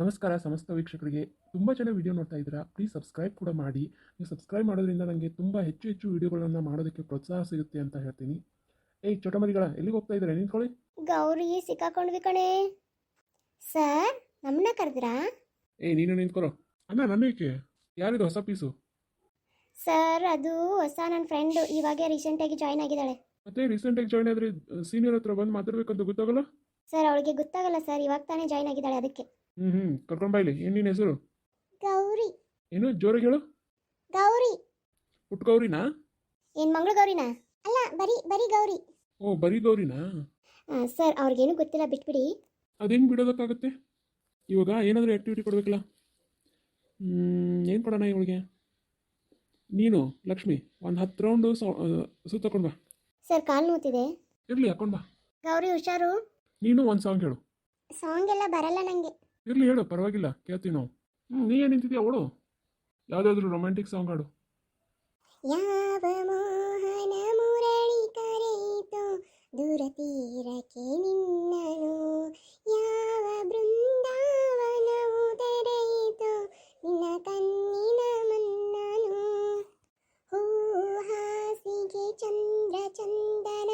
ನಮಸ್ಕಾರ ಸಮಸ್ತ ವೀಕ್ಷಕರಿಗೆ. ತುಂಬ ಜನ ವಿಡಿಯೋ ನೋಡ್ತಾ ಇದ್ದೀರಾ, ಪ್ಲೀಸ್ ಸಬ್ಸ್ಕ್ರೈಬ್ ಕೂಡ ಮಾಡಿ. ನೀವು ಸಬ್ಸ್ಕ್ರೈಬ್ ಮಾಡೋದ್ರಿಂದ ನನಗೆ ತುಂಬ ಹೆಚ್ಚು ಹೆಚ್ಚು ವಿಡಿಯೋಗಳನ್ನು ಮಾಡೋದಕ್ಕೆ ಪ್ರೋತ್ಸಾಹ ಸಿಗುತ್ತೆ ಅಂತ ಹೇಳ್ತೀನಿ. ಏಯ್ ಚೋಟ ಮರಿಗಳ, ಎಲ್ಲಿಗೆ ಹೋಗ್ತಾ ಇದ್ದಾರೆ? ನಿಂತ್ಕೊಳ್ಳಿ. ಗೌರಿ ಸಿಕ್ಕಾಕೊಂಡ್ವಿ ಕಣೆ. ಸರ್ ನಮ್ಮನ್ನ ಕರೆದ್ರಾ? ಏಯ್ ನೀನು ನಿಂತ್ಕೊಳ್ಳೋ. ಅಣ್ಣ ನನ್ನ ಏಕೆ? ಯಾರಿದು ಹೊಸ ಪೀಸು? ಸರ್ ಅದು ಹೊಸ ನನ್ನ ಫ್ರೆಂಡು, ಇವಾಗ ರೀಸೆಂಟಾಗಿ ಜಾಯ್ನ್ ಆಗಿದ್ದಾಳೆ. ಮತ್ತೆ ರೀಸೆಂಟಾಗಿ ಜಾಯ್ನ್ ಆದರೆ ಸೀನಿಯರ್ ಹತ್ರ ಬಂದು ಮಾತಾಡ್ಬೇಕಂತ ಗೊತ್ತಾಗಲ್ಲ? ಸರ್ ಅವಳಿಗೆ ಗೊತ್ತಾಗಲ್ಲ ಸರ್, ಇವಾಗ ತಾನೇ ಜಾಯ್ನ್ ಆಗಿದ್ದಾಳೆ ಅದಕ್ಕೆ. ಕರ್ಕೊಂಡು ಬಾಯ್ಲಿ. ಏನು ನಿನ್ನ ಹೆಸರು? ಗೌರಿ. ಏನು ಜೋರಾಗಿ ಹೇಳು. ಗೌರಿ. ಪುಟ್ಟ ಗೌರಿನಾ? ಏನು ಮಂಗಳ ಗೌರಿನಾ? ಅಲ್ಲ, ಬರೀ ಬರೀ ಗೌರಿ. ಓ ಬರೀ ಗೌರಿನಾ? ಸರ್ ಅವ್ರಿಗೇನು ಗೊತ್ತಿಲ್ಲ, ಬಿಟ್ಬಿಡಿ. ಅದೇನು ಬಿಡೋದಕ್ಕಾಗುತ್ತೆ? ಇವಾಗ ಏನಾದರೂ ಆ್ಯಕ್ಟಿವಿಟಿ ಕೊಡಬೇಕಲ್ಲ. ಏನು ಕೊಡೋಣ ಇವಳಿಗೆ? ನೀನು ಲಕ್ಷ್ಮಿ ಒಂದು 10 ರೌಂಡು ಸುತ್ತಕೊಂಡು ಬಾ. ಸರ್ ಕಾಲು ನೋತಿದೆ. ಇರಲಿ, ಹಾಕೊಂಡು ಬಾ. ಗೌರಿ ಹುಷಾರು. ನೀನು ಒಂದು ಸಾಂಗ್ ಹೇಳು. ಸಾಂಗ್ ಎಲ್ಲ ಬರಲ್ಲ ನನಗೆ. ಇರಲಿ ಹೇಳು, ಪರವಾಗಿಲ್ಲ, ಕೇಳ್ತೀವಿ ನಾವು. ನೀ ಏನು ನಿಂತಿದ್ಯಾ? ಅವಳು ಯಾವುದಾದ್ರೂ ರೊಮ್ಯಾಂಟಿಕ್ ಸಾಂಗ್ ಹಾಡು. ಯಾವ ಮೋಹನ ಮುರಳಿ ಕರೆಯಿತು ದೂರ ತೀರಕ್ಕೆ ನಿನ್ನನು, ಯಾವ ಬೃಂದಾವನವು ತೆರೆಯಿತು ನಿನ್ನ ಕಣ್ಣಿನ ಮನ್ನನು, ಹೂ ಹಾಸಿಗೆ ಚಂದ್ರ ಚಂದನ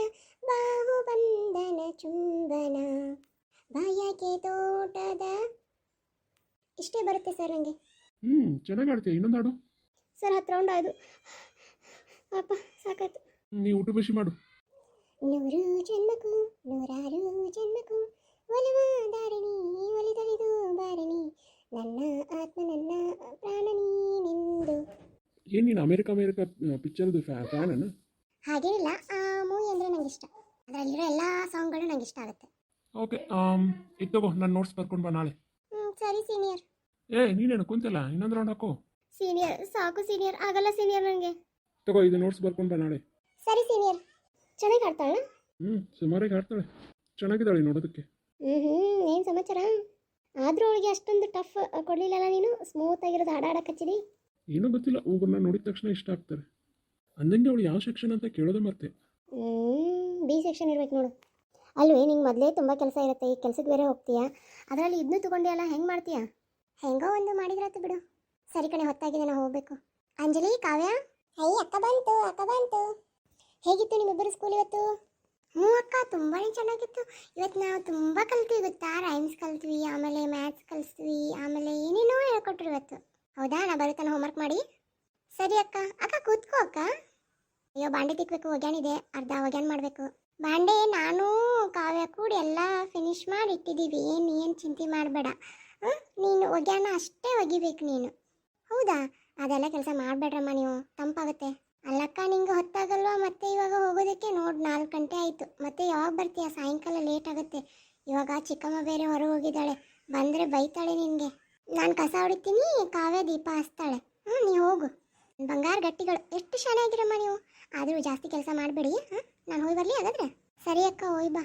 ಬಾಹುಬಂಧನ ಚುಂಬನ ಬಯಕೆ ತೋಟದ. ಇಷ್ಟೇ ಬರುತ್ತೆ ಸರ್ ನನಗೆ. ಚೆನ್ನಾಗಿ ಆಡ್ತೀಯ. ಇನ್ನೊಂದು ಹಾಡು. ಸರ್ 10 ರೌಂಡ್ ಆಯ್ತು, ಅಪ್ಪ ಸಾಕಾಯ್ತು. ನೀ ಊಟ ಬಿಸಿ ಮಾಡು. 100 ಜನ್ಮಕ್ಕೂ 106 ಜನ್ಮಕ್ಕೂ ಒಲವಾದಾರಿಣಿ ಒಲಿದಲಿದು ಬಾರಿಣಿ, ನನ್ನ ಆತ್ಮ ನನ್ನ ಪ್ರಾಣ ನೀನೆಂದು. ಏನು ನೀನು ಅಮೇರಿಕಾ ಪಿಕ್ಚರ್ದು ಫ್ಯಾನನ್ನು? ಹಾಗೇನಿಲ್ಲ, ಆ ಮೂವಿ ಅಂದರೆ ನಂಗೆ ಇಷ್ಟ. ಅದರಲ್ಲಿರೋ ಎಲ್ಲ ಸಾಂಗ್ಗಳು ನಂಗೆ ಇಷ್ಟ ಆಗುತ್ತೆ. ಓಕೆ, ಇದು ತಗೋ, ನಾನು ನೋಟ್ಸ್ ಬರ್ಕೊಂಡು ಬಾ ನಾಳೆ. ಸರಿ ಸೀನಿಯರ್. ನೀನೇನು ಕುಂತಲ್ಲ, ಇನ್ನೊಂದು ರೌಂಡ್ ಹಾಕೋ. ಸೀನಿಯರ್ ಸಾಕು ಸೀನಿಯರ್, ಆಗಲ್ಲ ಸೀನಿಯರ್ ನನಗೆ. ತಗೋ, ಇದು ನೋಟ್ಸ್ ಬರ್ಕೊಂಡು ಬಾ ನಾಳೆ. ಸರಿ ಸೀನಿಯರ್. ಚೆನ್ನಾಗಿ ಆಡ್ತಾಳ? ಸುಮಾರಾಗಿ ಆಡ್ತಾಳೆ, ಚೆನ್ನಾಗಿದ್ದಾಳೆ ನೋಡೋದಕ್ಕೆ. ಏನು ಸಮಾಚಾರ? ಆದರೂ ಅವಳಿಗೆ ಅಷ್ಟೊಂದು ಟಫ್ ಕೊಡಲಿಲ್ಲಲ್ಲ ನೀನು, ಸ್ಮೂತ್ ಆಗಿರೋದು ಹಾಡಾಡಕ್ಕೆ ಹಚ್ಚಿದಿ. ಏನೋ ಗೊತ್ತಿಲ್ಲ, ಒಬ್ಬರನ್ನ ನೋಡಿದ ತಕ್ಷಣ ಇಷ್ಟ ಆಗ್ತಾರೆ. ಅಂದಂಗೆ ಅವಳು ಯಾವ ಸೆಕ್ಷನ್ ಅಂತ ಕೇಳೋದೇ ಮತ್ತೆ. ಬಿ ಸೆಕ್ಷನ್ ಇರ್ಬೇಕು ನೋಡು. ಅಲ್ವೇ ನಿಂಗೆ ಮೊದಲೇ ತುಂಬ ಕೆಲಸ ಇರುತ್ತೆ, ಈ ಕೆಲಸಕ್ಕೆ ಬೇರೆ ಹೋಗ್ತೀಯಾ, ಅದರಲ್ಲಿ ಇದನ್ನು ತೊಗೊಂಡಿಯಲ್ಲ, ಹೆಂಗೆ ಮಾಡ್ತೀಯಾ? ಹೆಂಗೋ ಒಂದು ಮಾಡಿದ್ರಾತು ಬಿಡು. ಸರಿ ಕಣೆ, ಹೊತ್ತಾಗಿದೆ, ನಾವು ಹೋಗಬೇಕು. ಅಂಜಲಿ, ಕಾವ್ಯ. ಅಕ್ಕ ಬಂತು, ಅಕ್ಕ ಬಂತು. ಹೇಗಿತ್ತು ನಿಮ್ಮಿಬ್ಬರು ಸ್ಕೂಲ್ ಇವತ್ತು? ಅಕ್ಕ ತುಂಬಾ ಚೆನ್ನಾಗಿತ್ತು. ಇವತ್ತು ನಾವು ತುಂಬ ಕಲ್ತೀವಿ ಗೊತ್ತಾ. ರೈಮ್ಸ್ ಕಲ್ತ್ವಿ, ಆಮೇಲೆ ಮ್ಯಾಥ್ಸ್ ಕಲಿಸ್ತೀವಿ, ಆಮೇಲೆ ಏನೇನೋ ಹೇಳ್ಕೊಟ್ರು ಇವತ್ತು. ಹೌದಾ? ನಾ ಬರುತ್ತಾನೆ ಹೋಮ್ವರ್ಕ್ ಮಾಡಿ. ಸರಿ ಅಕ್ಕ. ಅಕ್ಕ ಕೂತ್ಕೋ ಅಕ್ಕ. ಅಯ್ಯೋ ಬಾಂಡೆ ತಿಕ್ಬೇಕು, ಒಗ್ಯಾಣಿದೆ, ಅರ್ಧ ಒಗ್ಯಾಣ ಮಾಡಬೇಕು. ಬಾಂಡೆ ನಾನು ಕಾವ್ಯ ಕೂಡಿ ಎಲ್ಲ ಫಿನಿಶ್ ಮಾಡಿ ಇಟ್ಟಿದ್ದೀವಿ, ಏನು ಚಿಂತೆ ಮಾಡಬೇಡ. ನೀನು ಒಗ್ಯಾಣ ಅಷ್ಟೇ ಒಗಿಬೇಕು ನೀನು. ಹೌದಾ? ಅದೆಲ್ಲ ಕೆಲಸ ಮಾಡಬೇಡ್ರಮ್ಮ ನೀವು, ತಂಪಾಗುತ್ತೆ. ಅಲ್ಲಕ್ಕ ನಿಂಗೆ ಹೊತ್ತಾಗಲ್ವಾ ಮತ್ತೆ ಇವಾಗ ಹೋಗೋದಕ್ಕೆ? ನೋಡು 4 ಗಂಟೆ ಆಯಿತು, ಮತ್ತೆ ಯಾವಾಗ ಬರ್ತೀಯ? ಸಾಯಂಕಾಲ ಲೇಟ್ ಆಗುತ್ತೆ. ಇವಾಗ ಚಿಕ್ಕಮ್ಮ ಬೇರೆ ಹೊರಗೆ ಹೋಗಿದ್ದಾಳೆ, ಬಂದರೆ ಬೈತಾಳೆ ನಿನಗೆ. ನಾನು ಕಸ ಹೊಡಿತೀನಿ, ಕಾವ್ಯ ದೀಪ ಹಚ್ತಾಳೆ. ನೀವು ಹೋಗು. ಬಂಗಾರ ಗಟ್ಟಿಗಳು, ಎಷ್ಟು ಚೆನ್ನಾಗಿರಮ್ಮ ನೀವು. ಆದರೂ ಜಾಸ್ತಿ ಕೆಲಸ ಮಾಡಬೇಡಿ. ನಾನು ಹೋಗಿ ಬರಲಿ ಹಾಗಾದ್ರೆ? ಸರಿ ಅಕ್ಕ, ಹೋಯ್ ಬಾ.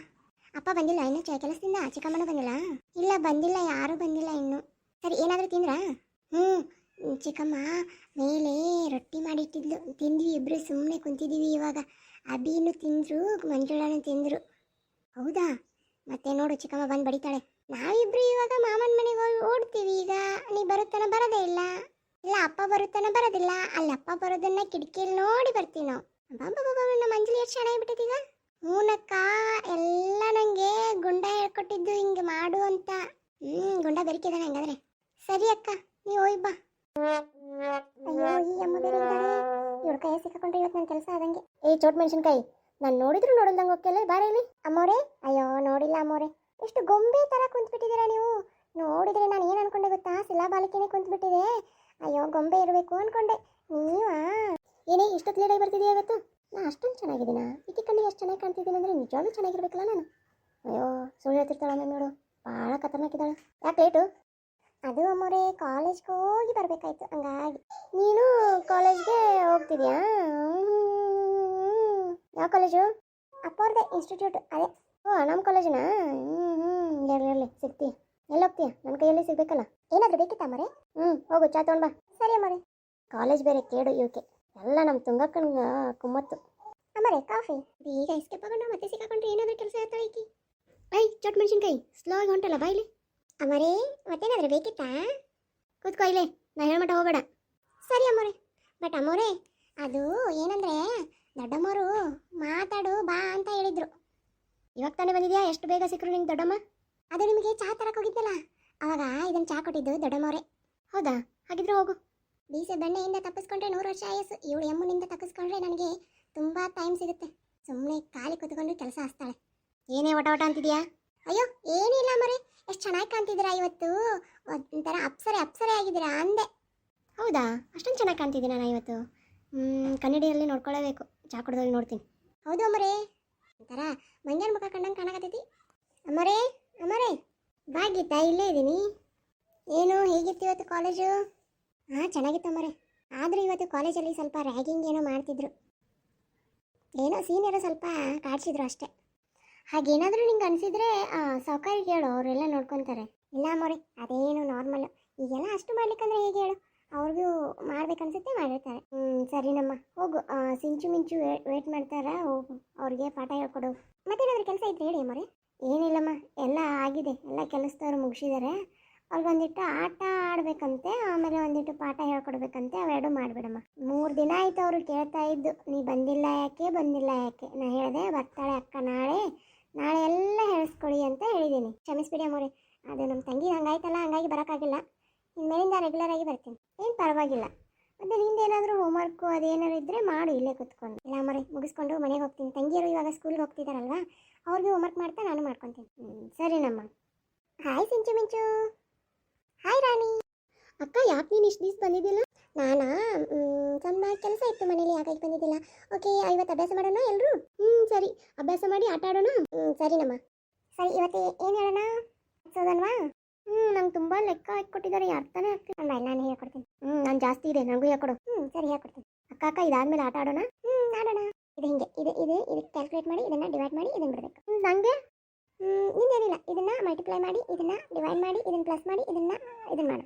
ಅಪ್ಪ ಬಂದಿಲ್ಲ ಇನ್ನು ಕೆಲಸದಿಂದ? ಚಿಕ್ಕಮ್ಮನೂ ಬಂದಿಲ್ಲ? ಇಲ್ಲ ಬಂದಿಲ್ಲ, ಯಾರೂ ಬಂದಿಲ್ಲ ಇನ್ನು. ಸರಿ, ಏನಾದರೂ ತಿಂದ್ರಾ? ಚಿಕ್ಕಮ್ಮ ಮೇಲೆ ರೊಟ್ಟಿ ಮಾಡಿಟ್ಟಿದ್ಲು, ತಿಂದ್ವಿ ಇಬ್ಬರು, ಸುಮ್ಮನೆ ಕುಂತಿದ್ದೀವಿ ಇವಾಗ. ಅಭಿನೂ ತಿಂದರು, ಮಂಜುಳನೂ ತಿಂದರು. ಹೌದಾ? ಮತ್ತೆ ನೋಡು ಚಿಕ್ಕಮ್ಮ ಬಂದು ಬಡಿತಾಳೆ. ನಾವಿಬ್ರು ಇವಾಗ ಮಾಮನ ಮನೆಗೆ ಹೋಗಿ ಓಡ್ತೀವಿ. ಈಗ ನೀ ಬರುತ್ತಾನ ಬರೋದೇ ಇಲ್ಲ, ಇಲ್ಲ ಅಪ್ಪ ಬರುತ್ತಾನ ಬರೋದಿಲ್ಲ. ಅಲ್ಲಿ ಅಪ್ಪ ಬರೋದನ್ನ ಕಿಟಕಿಯಲ್ಲಿ ನೋಡಿ ಬರ್ತೀವಿ ನಾವು. ಬಾಬಾ ನಮ್ಮ ಮಂಜಲಿ ಎಷ್ಟು ಚೆನ್ನಾಗಿಬಿಟ್ಟಿದ್ದೀಗ. ಹೂನಕ್ಕ, ಎಲ್ಲ ನನಗೆ ಗುಂಡ ಹೇಳ್ಕೊಟ್ಟಿದ್ದು ಹಿಂಗೆ ಮಾಡು ಅಂತ. ಗುಂಡ ಬೆರಿಕಿದಾನೆ ಹಂಗಾದ್ರೆ. ಸರಿ ಅಕ್ಕ, ನೀವು ಹೋಯ್ ಬಾ. ಅಯ್ಯೋ, ಈ ಅಮ್ಮ ಬೇರೆ ಇದ್ದಾಳೆ, ಇವ್ರ ಕೈ ಸಿಕ್ಕಾಕೊಂಡ್ರೆ ಇವತ್ತು ನನ್ನ ಕೆಲಸ ಆದಂಗೆ. ಚೋಟ್ ಮೆಣಸಿನ್ಕಾಯಿ, ನಾನು ನೋಡಿದ್ರು ನೋಡಲ್ದಂಗೆ ಹೋಗ್ತಿಲ್ಲ, ಬಾರ ಇಲ್ಲಿ. ಅಮ್ಮೋರೆ, ಅಯ್ಯೋ ನೋಡಿಲ್ಲ ಅಮ್ಮೋರೆ, ಎಷ್ಟು ಗೊಂಬೆ ಥರ ಕುಂತ್ಬಿಟ್ಟಿದ್ದೀರಾ ನೀವು. ನೋಡಿದ್ರೆ ನಾನು ಏನು ಅನ್ಕೊಂಡೆ ಗೊತ್ತಾ? ಶಿಲಾ ಬಾಲಿಕೆನೇ ಕುಂತ್ಬಿಟ್ಟಿದೆ. ಅಯ್ಯೋ ಗೊಂಬೆ ಇರಬೇಕು ಅನ್ಕೊಂಡೆ. ನೀವಾ? ಏನೇ ಇಷ್ಟೊತ್ತು ಲೇಟಾಗಿ ಬರ್ತಿದ್ದೀಯ ಇವತ್ತು? ನಾನು ಅಷ್ಟೊಂದು ಚೆನ್ನಾಗಿದ್ದೀನ? ಈಕೆ ಕಣ್ಣಿಗೆ ಎಷ್ಟು ಚೆನ್ನಾಗಿ ಕಾಣ್ತಿದ್ದೀನಿ ಅಂದರೆ ನಿಜವಾಗ್ಲೂ ಚೆನ್ನಾಗಿರ್ಬೇಕಲ್ಲ ನಾನು. ಅಯ್ಯೋ ಸುಳ್ಳು ಹೇಳ್ತಿರ್ತಾಳೆ ನೋಡು, ಭಾಳ ಖತರ್ನಾಕಿದ್ದಾಳೆ. ಯಾಕೆ ಲೇಟು? ಅದು ಅಮ್ಮೋರೆ, ಕಾಲೇಜ್ಗೆ ಹೋಗಿ ಬರಬೇಕಾಯ್ತು, ಹಂಗಾಗಿ. ನೀನು ಕಾಲೇಜ್ಗೆ ಹೋಗ್ತಿದ್ಯಾ? ಯಾವ ಕಾಲೇಜು? ಅಪ್ಪ ಅವ್ರದ್ದೇ ಇನ್ಸ್ಟಿಟ್ಯೂಟ್, ಅದೇ. ನಮ್ಮ ಕಾಲೇಜಿನಾ? ಇರಲಿ ಸಿಗ್ತೀಯ. ಎಲ್ಲಿ ಹೋಗ್ತೀಯ? ನನ್ನ ಕೈಯಲ್ಲಿ ಸಿಗ್ಬೇಕಲ್ಲ. ಏನಾದರೂ ಬೇಕಿತ್ತ ಅಮ್ಮರೆ? ಹೋಗು, ಚಾ ತೊಗೊಂಡು ಬಾ. ಸರಿ ಅಮ್ಮರೆ. ಕಾಲೇಜ್ ಬೇರೆ ಕೇಡು ಇವಕ್ಕೆ, ಎಲ್ಲ ನಮ್ಮ ತುಂಗಕ್ಕನ ಕುಮ್ಮತ್ತು. ಅಮ್ಮರೆ ಕಾಫಿ. ಈಗ ಎಸ್ಕೇಪ್ ಆಗೋಣ, ಮತ್ತೆ ಸಿಕ್ಕಾಕೊಂಡ್ರೆ ಏನಾದರೂ ಕೆಲಸ ಹೇಳ್ತಾಳೆ ಈಕಿ. ಐ ಚೊಟ್ ಮೆಣಸಿನ್ಕಾಯಿ ಸ್ಲೋ ಆಗಿ ಹೊಂಟಲ್ಲ ಬಾಯ್ಲಿ. ಅಮ್ಮರೇ ಮತ್ತೇನಾದ್ರೂ ಬೇಕಿತ್ತಾ? ಕೂತ್ಕೋ ಇಲ್ಲೇ, ನಾ ಹೇಳ್ಮಟ ಹೋಗ್ಬೇಡ. ಸರಿ ಅಮ್ಮೋರೆ. ಬಟ್ ಅಮ್ಮೋರೆ, ಅದು ಏನಂದ್ರೆ ದೊಡ್ಡಮ್ಮವರು ಮಾತಾಡು ಬಾ ಅಂತ ಹೇಳಿದ್ರು. ಇವಾಗ ತಾನೇ ಬಂದಿದ್ಯಾ? ಎಷ್ಟು ಬೇಗ ಸಿಕ್ಕರು ನಿಂಗೆ ದೊಡ್ಡಮ್ಮ? ಅದು ನಿಮಗೆ ಚಹಾ ತರಕ್ಕೆ ಹೋಗಿದ್ದಲ್ಲ, ಅವಾಗ ಇದನ್ನು ಚಹಾ ಕೊಟ್ಟಿದ್ದು ದೊಡ್ಡಮ್ಮವರೇ. ಹೌದಾ? ಹಾಗಿದ್ರೆ ಹೋಗು. ಬೀಸೆ ಬೆಣ್ಣೆಯಿಂದ ತಪ್ಪಿಸ್ಕೊಂಡ್ರೆ 100 ವರ್ಷ ಆಯಸ್ಸು. ಇವಳು ಎಮ್ಮನಿಂದ ತಪ್ಪಿಸ್ಕೊಂಡ್ರೆ ನನಗೆ ತುಂಬ ಟೈಮ್ ಸಿಗುತ್ತೆ. ಸುಮ್ಮನೆ ಖಾಲಿ ಕೂತ್ಕೊಂಡು ಕೆಲಸ ಹಚ್ತಾಳೆ. ಏನೇ ಒಟ ಒಟ ಅಂತಿದ್ಯಾ? ಅಯ್ಯೋ ಏನಿಲ್ಲ ಮರೆ, ಎಷ್ಟು ಚೆನ್ನಾಗಿ ಕಾಣ್ತಿದ್ದೀರಾ ಇವತ್ತು. ಒಂಥರ ಅಪ್ಸರೆ ಆಗಿದ್ದೀರಾ ಅಂದೆ. ಹೌದಾ? ಅಷ್ಟೊಂದು ಚೆನ್ನಾಗಿ ಕಾಣ್ತಿದ್ದೀನಿ ನಾನು ಇವತ್ತು. ಕನ್ನಡಿಯಲ್ಲಿ ನೋಡ್ಕೊಳ್ಳೇಬೇಕು. ಚಹಾ ಕುಡ್ದಲ್ಲಿ ನೋಡ್ತೀನಿ. ಹೌದು ಅಮ್ಮರೇ, ಒಂಥರ ಮಂಗ್ಯಾನ ಮುಖ ಕಂಡಂಗೆ ಕಾಣಕತ್ತೈತಿ. ಅಮ್ಮರೇ ಅಮ್ಮರೇ, ಬಾ ಗೀತಾ, ಇಲ್ಲೇ ಇದ್ದೀನಿ. ಏನು ಹೇಗಿತ್ತು ಇವತ್ತು ಕಾಲೇಜು? ಹಾಂ ಚೆನ್ನಾಗಿತ್ತು ಅಮ್ಮರೇ. ಆದರೂ ಇವತ್ತು ಕಾಲೇಜಲ್ಲಿ ಸ್ವಲ್ಪ ರ್ಯಾಗಿಂಗ್ ಏನೋ ಮಾಡ್ತಿದ್ರು. ಏನೋ ಸೀನಿಯರು ಸ್ವಲ್ಪ ಕಾಡ್ಸಿದ್ರು ಅಷ್ಟೇ. ಹಾಗೇನಾದರೂ ನಿಂಗೆ ಅನಿಸಿದ್ರೆ ಸೌಕರ್ಯ ಹೇಳು, ಅವರೆಲ್ಲ ನೋಡ್ಕೊತಾರೆ. ಇಲ್ಲ ಅಮ್ಮರೇ, ಅದೇನು ನಾರ್ಮಲ್. ಈಗೆಲ್ಲ ಅಷ್ಟು ಮಾಡ್ಲಿಕ್ಕಂದ್ರೆ ಹೇಗೆ ಹೇಳು? ಅವ್ರಿಗೂ ಮಾಡ್ಬೇಕನ್ಸುತ್ತೆ, ಮಾಡಿರ್ತಾರೆ. ಸರಿನಮ್ಮ, ಹೋಗು. ಸಿಂಚು ಮಿಂಚು ವೇಟ್ ಮಾಡ್ತಾರ, ಹೋಗು, ಅವ್ರಿಗೆ ಪಾಠ ಹೇಳ್ಕೊಡು. ಮತ್ತೇನಾದ್ರೂ ಕೆಲಸ ಇದ್ರೆ ಹೇಳಿ ಅಮ್ಮರೇ. ಏನಿಲ್ಲಮ್ಮ, ಎಲ್ಲ ಆಗಿದೆ, ಎಲ್ಲ ಕೆಲಸದವ್ರು ಮುಗಿಸಿದ್ದಾರೆ. ಅವ್ರಿಗೊಂದಿಟ್ಟು ಆಟ ಆಡಬೇಕಂತೆ, ಆಮೇಲೆ ಒಂದಿಟ್ಟು ಪಾಠ ಹೇಳ್ಕೊಡ್ಬೇಕಂತೆ. ಅವೆರಡು ಮಾಡಿಬಿಡಮ್ಮ. 3 ದಿನ ಆಯಿತು ಅವರು ಕೇಳ್ತಾ ಇದ್ದು, ನೀ ಬಂದಿಲ್ಲ ಯಾಕೆ ನಾ ಹೇಳಿದೆ ಬರ್ತಾಳೆ ಅಕ್ಕ ನಾಳೆ ಎಲ್ಲ ಹೇಳಿಸ್ಕೊಡಿ ಅಂತ ಹೇಳಿದ್ದೀನಿ. ಕ್ಷಮಿಸ್ಬಿಡಿ ಅಮ್ಮೋರೆ, ಅದು ನಮ್ಮ ತಂಗಿ ಹಂಗಾಯ್ತಲ್ಲ, ಹಂಗಾಗಿ ಬರೋಕ್ಕಾಗಿಲ್ಲ. ಇನ್ಮೇಲಿಂದ ರೆಗ್ಯುಲರ್ ಆಗಿ ಬರ್ತೀನಿ, ಏನು ಪರವಾಗಿಲ್ಲ. ಮತ್ತು ನಿಂದೇನಾದರೂ ಹೋಮ್ವರ್ಕು ಅದೇನಾದ್ರು ಇದ್ದರೆ ಮಾಡು ಇಲ್ಲೇ ಕೂತ್ಕೊಂಡು. ಇಲ್ಲ ಅಮ್ಮರೆ, ಮುಗಿಸ್ಕೊಂಡು ಮನೆಗೆ ಹೋಗ್ತೀನಿ. ತಂಗಿಯರು ಇವಾಗ ಸ್ಕೂಲ್ಗೆ ಹೋಗ್ತಿದ್ದಾರಲ್ವಾ, ಅವ್ರಿಗೆ ಹೋಮ್ವರ್ಕ್ ಮಾಡ್ತಾ ನಾನು ಮಾಡ್ಕೊತೀನಿ. ಸರಿನಮ್ಮ. ಹಾಯ್ ಸಿಂಚು ಮಿಂಚು. ಹಾಯ್ ರಾಣಿ. ಅಕ್ಕ, ಯಾಕೆ ನೀನು ಇಷ್ಟು ದಿವಸ ಬಂದಿದ್ದಿಲ್ಲ? ನಾನಾ ಸ್ವಲ್ಪ ಕೆಲಸ ಇತ್ತು ಮನೇಲಿ, ಯಾಕಾಗಿ ಬಂದಿದ್ದಿಲ್ಲ. ಓಕೆ, ಇವತ್ತು ಅಭ್ಯಾಸ ಮಾಡೋಣ ಎಲ್ಲರೂ? ಸರಿ, ಅಭ್ಯಾಸ ಮಾಡಿ ಆಟ ಆಡೋಣ. ಸರಿನಮ್ಮ. ಸರಿ, ಇವತ್ತು ಏನು ಹೇಳೋಣ? ಸೋದನ್ವಾ? ನಂಗೆ ತುಂಬ ಲೆಕ್ಕ ಹಾಕ್ಕೊಟ್ಟಿದ್ದಾರೆ, ಅರ್ಥನೇ ಆಗ್ತಿಲ್ಲ. ನಾನು ಹೇಳ್ಕೊಡ್ತೀನಿ. ನಾನು ಜಾಸ್ತಿ ಇದೆ, ನನಗೂ ಹೇಳ್ಕೊಡು. ಸರಿ ಹೇಳ್ಕೊಡ್ತೀನಿ. ಅಕ್ಕ ಇದಾದ್ಮೇಲೆ ಆಟ ಆಡೋಣ? ಆಡೋಣ. ಇದು ಹಿಂಗೆ ಇದಕ್ಕೆ ಕ್ಯಾಲ್ಕುಲೇಟ್ ಮಾಡಿ, ಇದನ್ನು ಡಿವೈಡ್ ಮಾಡಿ, ಇದನ್ನು ಬಿಡಬೇಕು. ನನಗೆ ನಿಂದೇನಿಲ್ಲ, ಇದನ್ನು ಮಲ್ಟಿಪ್ಲೈ ಮಾಡಿ, ಇದನ್ನು ಡಿವೈಡ್ ಮಾಡಿ, ಇದನ್ನು ಪ್ಲಸ್ ಮಾಡಿ, ಇದನ್ನು ಮಾಡು.